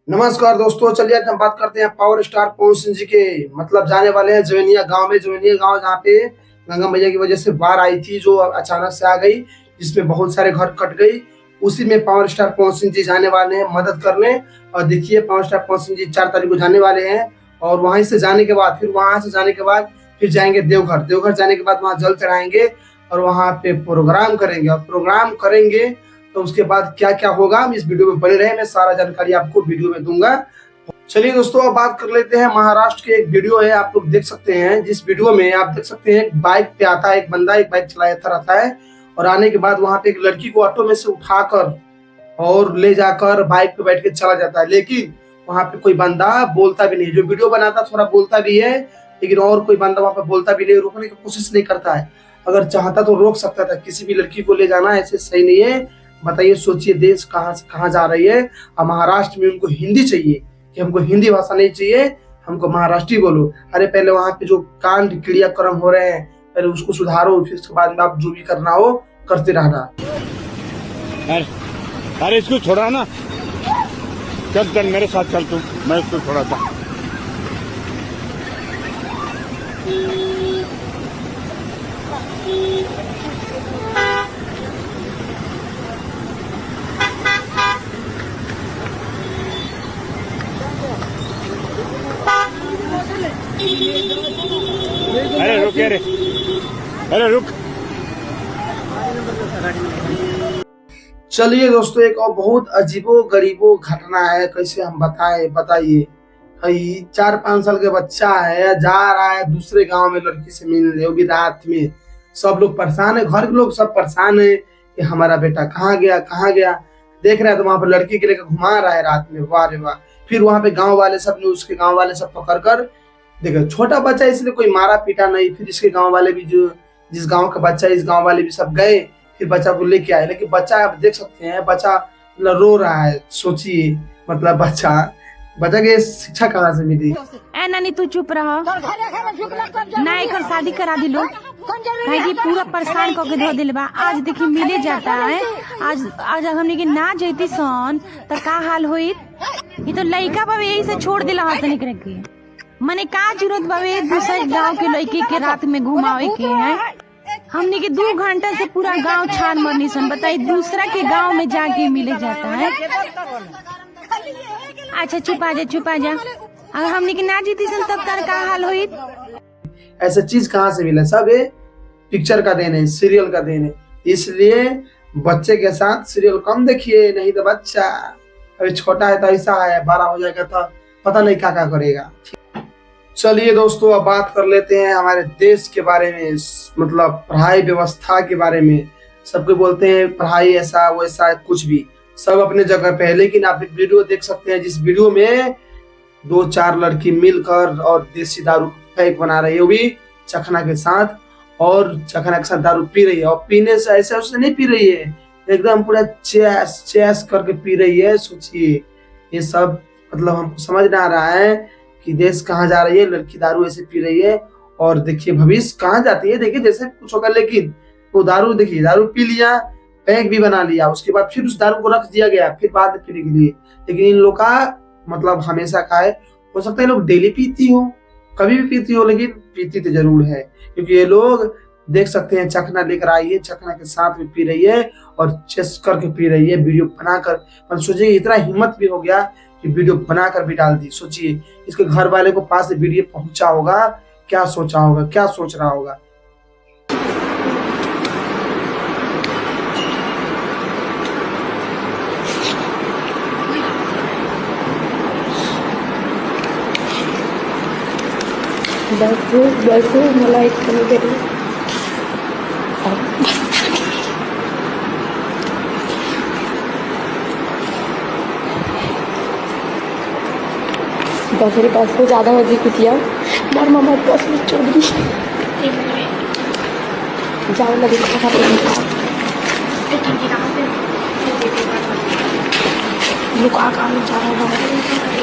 नमस्कार दोस्तों, चलिए आज हम बात करते हैं पावर स्टार पवन सिंह जी के। मतलब जाने वाले हैं जवेनिया गांव में। जवेनिया गांव जहाँ पे गंगा मैया की वजह से बाढ़ आई थी, जो अचानक से आ गई, जिसमें बहुत सारे घर कट गई। उसी में पावर स्टार पवन सिंह जी जाने वाले हैं मदद करने। और देखिए, पावर स्टार पवन सिंह जी 4 तारीख को जाने वाले हैं। और वहीं से जाने के बाद फिर जाएंगे देवघर। देवघर जाने के बाद वहाँ जल चढ़ाएंगे और वहाँ पे प्रोग्राम करेंगे। और प्रोग्राम करेंगे तो उसके बाद क्या क्या होगा, हम इस वीडियो में बने रहे। मैं सारा जानकारी आपको वीडियो में दूंगा। चलिए दोस्तों, अब बात कर लेते हैं। महाराष्ट्र के एक वीडियो है, आप लोग देख सकते हैं। जिस वीडियो में आप देख सकते हैं, एक बाइक पे आता है एक बंदा, एक बाइक चलाता रहता है। और आने के बाद वहां पे एक लड़की को ऑटो में से उठाकर और ले जाकर बाइक पे बैठ के चला जाता है। लेकिन वहां पे कोई बंदा बोलता भी नहीं। जो वीडियो बनाता थोड़ा बोलता भी है, लेकिन और कोई बंदा वहां पे बोलता भी नहीं, रोकने की कोशिश नहीं करता है। अगर चाहता तो रोक सकता था। किसी भी लड़की को ले जाना ऐसे सही नहीं है। बताइए, सोचिए, देश कहाँ से कहाँ जा रही है। और महाराष्ट्र में उनको हिंदी चाहिए कि हमको हिंदी भाषा नहीं चाहिए, हमको महाराष्ट्री बोलो। अरे पहले वहां पे जो कांड क्रियाक्रम हो रहे हैं, पहले उसको सुधारो, फिर उसके बाद में आप जो भी करना हो करते रहना। अरे अरे इसको छोड़ा ना। चल चल मेरे साथ चल, तू मैं इसको छोड़ा था। अरे रुक, अरे रुक। चलिए दोस्तों, एक और बहुत अजीबो गरीबो घटना है। कैसे हम बताइए। 4-5 साल का बच्चा है, जा रहा है दूसरे गांव में लड़की से मिलने, वो भी रात में। सब लोग परेशान है, घर के लोग सब परेशान है कि हमारा बेटा कहाँ गया कहाँ गया। देख रहे हैं तो वहां पर लड़की के लेकर घुमा रहा है रात में। वाह रे वाह। फिर वहां पे गांव वाले सब ने, उसके गांव वाले सब पकड़ कर, देखो छोटा बच्चा इसलिए कोई मारा पीटा नहीं। फिर इसके गांव वाले भी, जो जिस गांव का बच्चा, इस गांव वाले भी सब गए, फिर बच्चा को लेके आए। लेकिन बच्चा, आप देख सकते हैं, बच्चा मतलब रो रहा है। सोचिए, मतलब बच्चा के शिक्षा कहाँ से मिली। ए नानी तू चुप रह ना, एक शादी करा दिलो भाई की पूरा परेशान करके धो दिल बा। आज देखी मिले जाता है। आज हमने के ना जैती सन तो का हाल होई। ये तो लड़का बाबे यही से छोड़ दिला हाथ निकले के। मने का जरूरत बाबे दूसरे गांव के लड़की के रात में घुमावे के है। हमने के 2 घंटा से पूरा गांव छान मरनी सन। बताइए, दूसरा के गांव में जाके मिले जाता है। अच्छा चुप आ जा। अगर हमने की ना जीती सन तब का हाल होई। ऐसा चीज कहाँ से मिला। सब ये पिक्चर का देन है, सीरियल का देन है। इसलिए बच्चे के साथ सीरियल कम देखिए, नहीं तो बच्चा अभी छोटा है तो ऐसा है, बड़ा हो जाएगा तो पता नहीं क्या करेगा। चलिए दोस्तों, अब बात कर लेते हैं हमारे देश के बारे में। मतलब पढ़ाई व्यवस्था के बारे में। सबके बोलते हैं पढ़ाई ऐसा वैसा, कुछ भी सब अपने जगह पे है। लेकिन आप एक वीडियो देख सकते हैं, जिस वीडियो में 2-4 लड़की मिलकर और देसी दारू पैक बना रही है, वो भी चखना के साथ। और चखना के साथ दारू पी रही है। और पीने से ऐसे उससे नहीं पी रही है, एकदम पूरा चैस करके पी रही है। सोचिए, ये सब मतलब हमको समझ में आ रहा है कि देश कहाँ जा रही है। लड़की दारू ऐसे पी रही है और देखिए भविष्य कहाँ जाती है। देखिए जैसे कुछ होगा, लेकिन वो दारू, देखिए दारू पी लिया, पैक भी बना लिया, उसके बाद फिर उस दारू को रख दिया गया, फिर बाद में पीने के लिए। लेकिन इन लोग का मतलब हमेशा का है। हो सकता है लोग डेली पीती हो, कभी भी पीती हो, लेकिन पीती तो जरूर है। क्योंकि ये लोग देख सकते हैं, चखना लेकर आई है, चखना के साथ में पी रही है और चेस करके पी रही है, वीडियो बनाकर। मतलब सोचिए, इतना हिम्मत भी हो गया कि वीडियो बनाकर भी डाल दी। सोचिए, इसके घर वाले को पास से वीडियो पहुंचा होगा, क्या सोचा होगा, क्या सोच रहा होगा। बस मला एक कमी बस बस से ज़्यादा मजे कुतिया मार मामा बस में चढ़ गई। जाओ लगे लोग आगा में जा रहा है।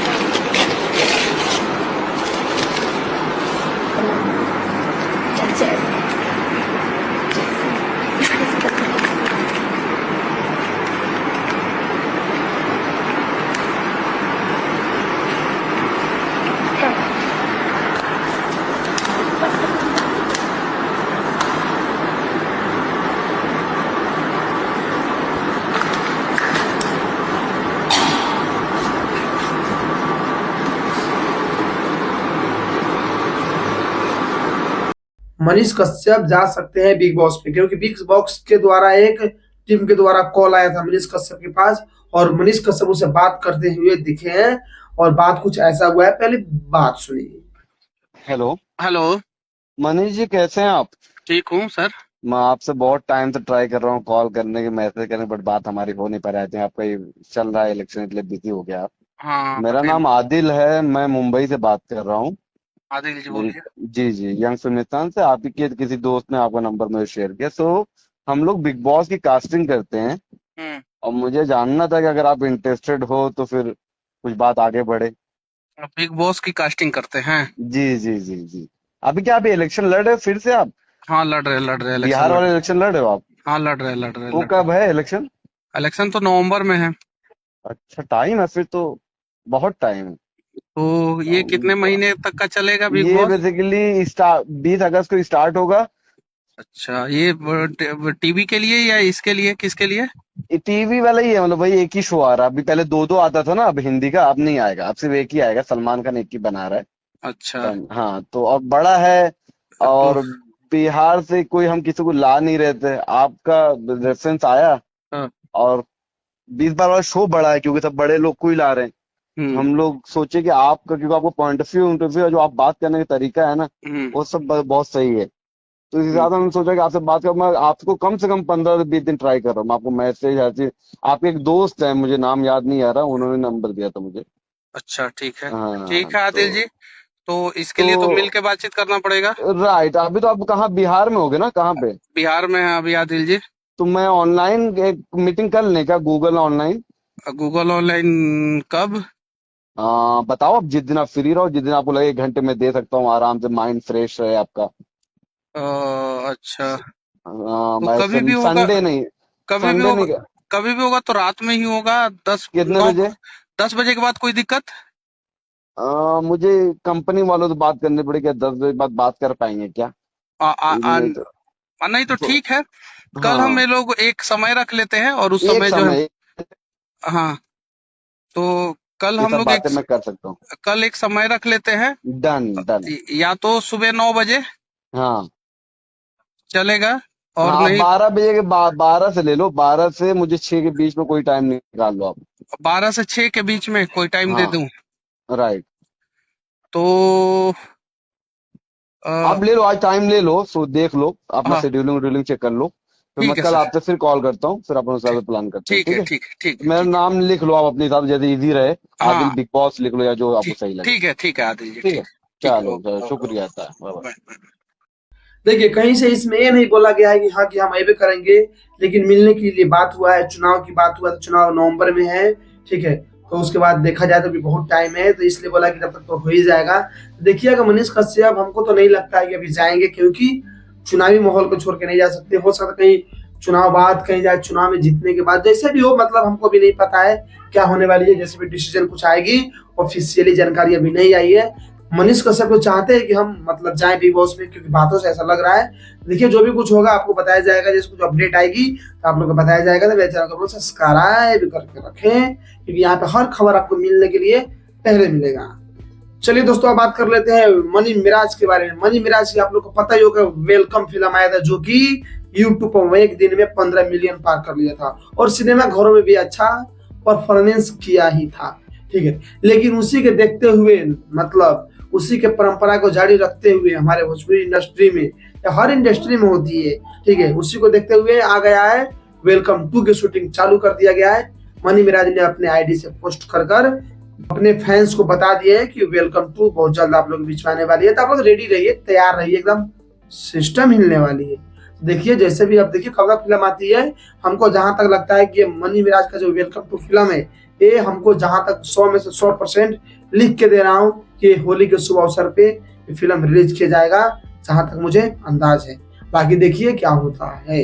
मनीष कश्यप जा सकते हैं बिग बॉस पे, क्योंकि बिग बॉस के द्वारा एक टीम के द्वारा कॉल आया था मनीष कश्यप के पास और मनीष कश्यप उसे बात करते हुए दिखे हैं और बात कुछ ऐसा हुआ है, पहले बात सुनिए। हेलो। हेलो। मनीष जी कैसे हैं आप? ठीक हूँ सर। मैं आपसे बहुत टाइम से ट्राई कर रहा हूँ कॉल करने की, मैसेज करने, बट बात हमारी हो नहीं पा रही थी। आपका ये चल रहा है इलेक्शन, इसलिए बिजी हो गया आप। हाँ मेरा बताइए। नाम आदिल है, मैं मुंबई से बात कर रहा हूँ। आदिल जी मेरी बोलिए। जी जी यंग फिल्मिस्तान से। आप ही के किसी दोस्त ने आपका नंबर मुझे शेयर किया। सो हम लोग बिग बॉस की कास्टिंग करते हैं हम्म। और मुझे जानना था कि अगर आप इंटरेस्टेड हो तो फिर कुछ बात आगे बढ़े। आप बिग बॉस की कास्टिंग करते हैं? जी जी जी जी। अभी क्या अभी इलेक्शन लड़ रहे हो फिर से आप? हाँ लड़ रहे इलेक्शन बिहार लड़ वाले रहे। इलेक्शन लड़ रहे हो आप? हाँ वो लड़ कब रहे। है इलेक्शन? इलेक्शन तो नवंबर में है। अच्छा टाइम है फिर तो, बहुत टाइम है। तो ये कितने महीने तक का चलेगा बिग ये बॉस? बेसिकली 20 अगस्त को स्टार्ट होगा। अच्छा ये टीवी के लिए या इसके लिए, किसके लिए? टीवी वाला ही है, मतलब वही एक ही शो आ रहा है। अभी पहले दो दो आता था ना, अब हिंदी का अब नहीं आएगा, अब सिर्फ एक ही आएगा। सलमान खान एक ही बना रहा है। अच्छा। हाँ तो अब बड़ा है। तो और बिहार से कोई हम किसी को ला नहीं रहे थे, आपका रेफरेंस आया। हाँ, और 20 बार वाला शो बड़ा है क्योंकि सब बड़े लोग को ही ला रहे हैं। हम्म हम लोग सोचे कि आपका, क्योंकि आपका पॉइंट ऑफ व्यू इंटरव्यू जो आप बात करने का तरीका है ना, हम्म वो सब बहुत सही है। तो इस हम्म। हिसाब से हमने सोचा कि आपसे बात कर। मैं आपको कम से कम 15 से 20 दिन ट्राई कर रहा हूँ। मैं आपको मैसेज ऐसे, आपके एक दोस्त है, मुझे नाम याद नहीं आ रहा, उन्होंने नंबर दिया था मुझे। अच्छा ठीक है। हाँ ठीक है आदिल जी। तो इसके लिए तो मिल तो के बातचीत करना पड़ेगा। राइट। अभी तो आप कहाँ, बिहार में होगे ना, कहाँ पे? बिहार में है अभी आदिल जी। तो मैं ऑनलाइन एक मीटिंग कर लें क्या, गूगल ऑनलाइन? गूगल ऑनलाइन कब? बताओ आप जिस दिन आप फ्री रहो, जिस दिन आपको लगे 1 घंटे में दे सकता हूँ, आराम से माइंड फ्रेश रहे आपका। अच्छा। तो मैं कभी भी होगा? संडे नहीं, कभी भी संडे होगा? नहीं। कभी भी होगा तो रात में ही होगा। दस कितने नौ बजे? 10 बजे के बाद कोई दिक्कत? मुझे कंपनी वालों से बात करनी पड़ेगी, 10 बजे बाद बात कर पाएंगे क्या? आ, आ, आ, नहीं तो, नहीं तो तो ठीक है। कल हम हाँ ये लोग एक समय रख लेते हैं और उस एक समय जो है। समय, हाँ। तो कल ये हम सब लोग बातें मैं कर सकता हूँ। कल एक समय रख लेते हैं। Done done. या तो सुबह 9 बजे हाँ चलेगा। हाँ, और आप नहीं 12 बजे के बाद, 12 से ले लो, 12 से मुझे 6 के बीच में कोई टाइम निकाल लो आप। 12 से 6 के बीच में कोई टाइम दे हाँ दूं? राइट। तो आप ले लो, आज टाइम ले लो, सो देख लो अपना हाँ शेड्यूलिंग वेड्यूलिंग चेक कर लो। फिर मैं ठीक है कल सर। आपसे फिर कॉल करता हूँ, फिर अपन उस हिसाब ठीक से प्लान करते हैं, ठीक ठीक है है? ठीक है ठीक है मेरा ठीक है। नाम लिख लो आप अपने हिसाब से, जैसे इजी रहे। आदिल हाँ बिग बॉस लिख लो, या जो आपको ठीक सही लगे। ठीक है ठीक है आदिल जी ठीक ठीक है। है। ठीक है चलो ओके चलो, ओके शुक्रिया ओके। था, बाय बाय। बाय। देखिए कहीं से इसमें ये नहीं बोला गया है कि हाँ कि हम ऐसे करेंगे, लेकिन मिलने के लिए बात हुआ है, चुनाव की बात हुआ है, तो चुनाव नवंबर में है, ठीक है। तो उसके बाद देखा जाए तो भी बहुत टाइम है, तो इसलिए बोला कि तब तक तो हो ही जाएगा। तो देखिएगा मनीष कश्यप, हमको तो नहीं लगता है कि अभी जाएंगे, क्योंकि चुनावी माहौल को छोड़ के नहीं जा सकते। हो सकता कहीं चुनाव बाद कहीं जाए, चुनाव में जीतने के बाद, जैसे भी हो, मतलब हमको भी नहीं पता है क्या होने वाली है। जैसे भी डिसीजन कुछ आएगी, ऑफिशियली जानकारी अभी नहीं आई है। मनीष कश्यप को चाहते हैं कि हम मतलब जाएं बिग बॉस में, क्योंकि बातों से ऐसा लग रहा है। देखिए जो भी कुछ होगा आपको बताया जाएगा, जैसे कुछ अपडेट आएगी तो आप लोग को बताया जाएगा। तो मेरे चैनल को सब्सक्राइब करके रखें, क्योंकि यहाँ पे हर खबर आपको मिलने के लिए पहले मिलेगा। चलिए दोस्तों, अब बात कर लेते हैं मनी मिराज के बारे में। मनी मिराज की आप लोग को पता ही होगा, वेलकम फिल्म आया था, जो कि यूट्यूब पर एक दिन में 15 मिलियन पार कर लिया था, और सिनेमा घरों में भी अच्छा परफॉर्मेंस किया ही था, ठीक है। लेकिन उसी के देखते हुए, मतलब उसी के परंपरा को जारी रखते हुए, हमारे भोजपुरी इंडस्ट्री में या हर इंडस्ट्री में होती है, ठीक है, उसी को देखते हुए आ गया है वेलकम 2 की शूटिंग चालू कर दिया गया है। मनी मिराज ने अपने आईडी से पोस्ट कर अपने फैंस को बता दिए कि वेलकम 2 बहुत जल्द आप लोग बीच में आने वाली है, तो आप लोग रेडी रहिए, तैयार रहिए, एकदम सिस्टम हिलने वाली है। देखिए जैसे भी अब देखिए खबर फिल्म आती है, हमको जहां तक लगता है कि मनी मिराज का जो वेलकम 2 फिल्म है, ये हमको जहां तक 100 में से 100% लिख के दे रहा हूँ कि होली के शुभ अवसर पे ये फिल्म रिलीज किया जाएगा, जहां तक मुझे अंदाज है। बाकी देखिए क्या होता है।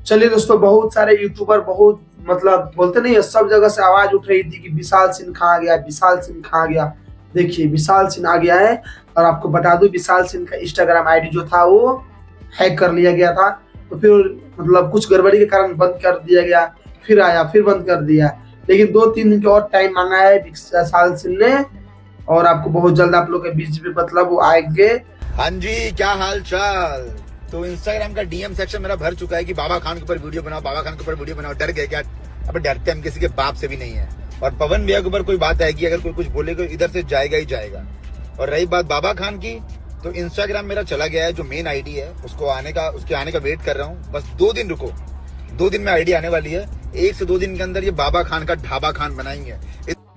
चलिए दोस्तों, बहुत सारे यूट्यूबर बहुत मतलब बोलते नहीं है, सब जगह से आवाज उठ रही थी कि विशाल सिंह कहाँ गया, विशाल सिंह कहाँ गया। देखिए विशाल सिंह आ गया है, और आपको बता दूं विशाल सिंह का इंस्टाग्राम आईडी जो था वो हैक कर लिया गया था, तो फिर मतलब कुछ गड़बड़ी के कारण बंद कर दिया गया, फिर आया, फिर बंद कर दिया। लेकिन 2-3 दिन के और टाइम मांगा है विशाल सिंह ने, और आपको बहुत जल्द आप लोग के बीच में मतलब वो आएंगे। हाँ जी, क्या हाल चाल। तो इंस्टाग्राम का डीएम सेक्शन मेरा भर चुका है कि बाबा खान के ऊपर वीडियो बनाओ, बाबा खान के ऊपर वीडियो बनाओ। डर गए क्या? अब डरते हम किसी के बाप से भी नहीं है। और पवन भैया के ऊपर कोई बात आएगी, अगर कोई कुछ बोलेगा इधर से जाएगा ही जाएगा। और रही बात बाबा खान की, तो इंस्टाग्राम मेरा चला गया है, जो मेन आईडी है उसके आने का वेट कर रहा हूँ। बस 2 दिन रुको, 2 दिन में आईडी आने वाली है। 1 से 2 दिन के अंदर ये बाबा खान का ढाबा खान बनाएंगे।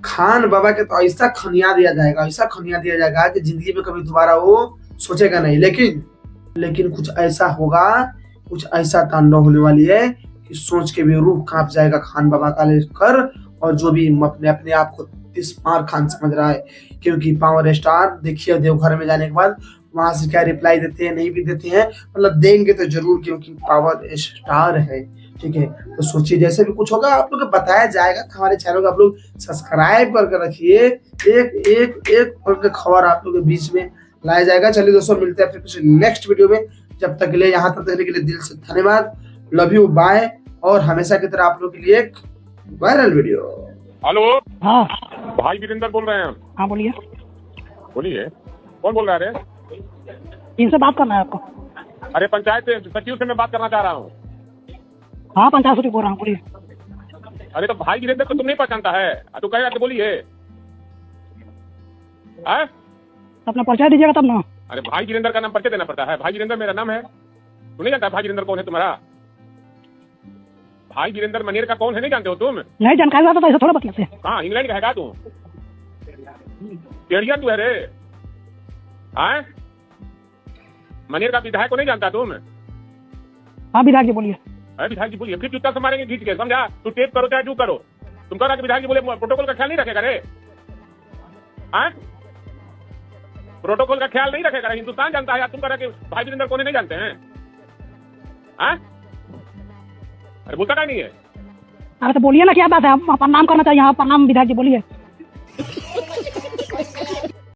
खान बाबा के तो ऐसा खनिया दिया जाएगा, ऐसा खनिया दिया जाएगा कि जिंदगी में कभी दोबारा वो सोचेगा नहीं। लेकिन कुछ ऐसा होगा, कुछ ऐसा तांडव होने वाली है कि सोच के भी रूह कांप जाएगा खान बाबा का लेकर। और जो भी अपने आप को तिस्मार खान समझ रहा है, क्योंकि पावर स्टार देखिए देवघर में जाने के बाद वहां से क्या रिप्लाई देते हैं, नहीं भी देते हैं, मतलब देंगे तो जरूर, क्योंकि पावर स्टार है। ठीक है, तो सोचिए जैसे भी कुछ होगा आप लोग को बताया जाएगा। हमारे चैनल को आप लोग सब्सक्राइब करके रखिए, एक पल की खबर आप लोग के बीच में लाया जाएगा। चलिए दोस्तों, मिलते हैं फिर कुछ नेक्स्ट वीडियो में। जब तक के लिए यहाँ तक देखने के लिए दिल से धन्यवाद। Love you, bye. और हमेशा की तरह आप लोग के लिए एक वायरल वीडियो। हेलो, हाँ भाई वीरेंद्र बोल रहे हैं हम। हाँ बोलिए। बोलिए, कौन बोल रहा है? इनसे बात करना है आपको? अरे पंचायत सचिव से मैं बात करना चाह रहा हूँ। हाँ पंचायत सचिव बोल रहा हूँ, बोलिए। अरे तो भाई वीरेंद्र को तुम नहीं पहचानता है? तू कहेगा तो बोलिए। अपना परिचय दीजिएगा तब ना। अरे भाई वीरेंद्र का नाम परिचय देना पड़ता है। भाई वीरेंद्र मेरा नाम है, तू नहीं जानता भाई वीरेंद्र कौन है तुम्हारा? भाई वीरेंद्र मनेर का कौन है, नहीं जानते हो तुम? नहीं जानकारी था तो ऐसा थोड़ा बतलाते। हाँ, इंग्लैंड का है तू? केड़िया तू है रे? मनेर का विधायक को नहीं जानता तुम? हाँ विधायक जी बोलिए। अरे विधायक जी बोलिए, फिर जूता से मारेंगे खींच के, समझा? तू टेप करो चाहे जो करो। तुम कह रहा कि विधायक जी बोले प्रोटोकॉल का ख्याल नहीं रखेगा रे? प्रोटोकॉल का ख्याल नहीं रखेगा? हिंदुस्तान जानता है यार। तुम कह रहा कि भाई वीरेंद्र कौन नहीं जानते हैं? अरे बोलता क्या नहीं है? अरे तो बोलिए ना, क्या बात है? प्रणाम करना चाहिए। हाँ प्रणाम विधायक जी, बोलिए।